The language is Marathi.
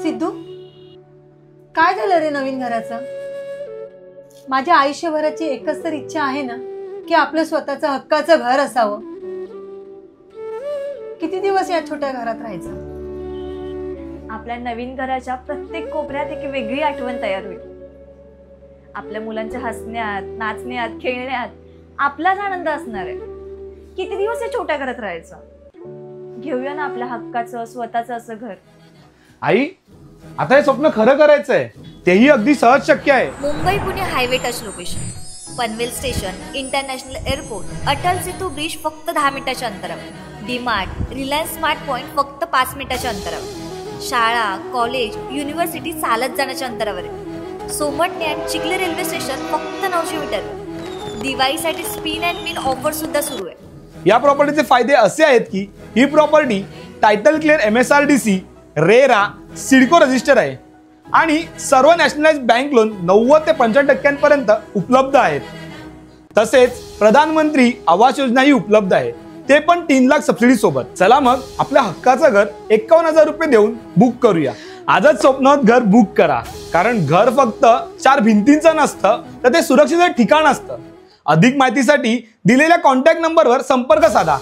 सिद्धू, काय झालं रे नवीन घराचं? माझ्या आयुष्यभराची एकच तर इच्छा आहे ना की आपलं स्वतःचं हक्काचं घर असावं. किती दिवस या छोट्या घरात राहायचं? आपल्या नवीन घराच्या प्रत्येक कोपऱ्यात एक वेगळी आठवण तयार होईल. आपल्या मुलांच्या हसण्यात, नाचण्यात, खेळण्यात आपलाच आनंद असणार आहे. किती दिवस या छोट्या घरात राहायचं? घेऊया ना आपल्या हक्काचं स्वतःचं असं घर. आई, आता हे स्वप्न खरं करायचंय, तेही अगदी सहज शक्य आहे. Mumbai Pune highway touch location, Panvel station, international airport, Atal Setu bridge फक्त 10 मिनिटाच्या अंतरावर, डीमार्ट, रिलायन्स स्मार्ट पॉइंट फक्त 5 मिनिटाच्या अंतरावर, शाळा, कॉलेज, युनिव्हर्सिटी चालत जाण्याच्या अंतरावर आहे. सोमटणे आणि चिखली रेल्वे स्टेशन फक्त 900 मीटर. दिवाळीसाठी स्पिन अँड विन ऑफर सुद्धा सुरू आहे. या प्रॉपर्टीचे फायदे असे आहेत की ही property title clear MSRDC, RERA, CIDCO register आहे आणि सर्व नॅशनलाइज बँक लोन 90 ते 95% उपलब्ध आहेत. तसेच प्रधानमंत्री आवास योजना ही उपलब्ध आहे, ते पण 3 लाख सबसिडी सोबत. चला मग आपल्या हक्काचं घर 51,000 रुपये देऊन बुक करूया. आजच स्वप्नात घर बुक करा, कारण घर फक्त 4 भिंतींचं नसतं, तर ते सुरक्षित ठिकाण असतं. अधिक माहितीसाठी दिलेल्या कॉन्टॅक्ट नंबरवर संपर्क साधा.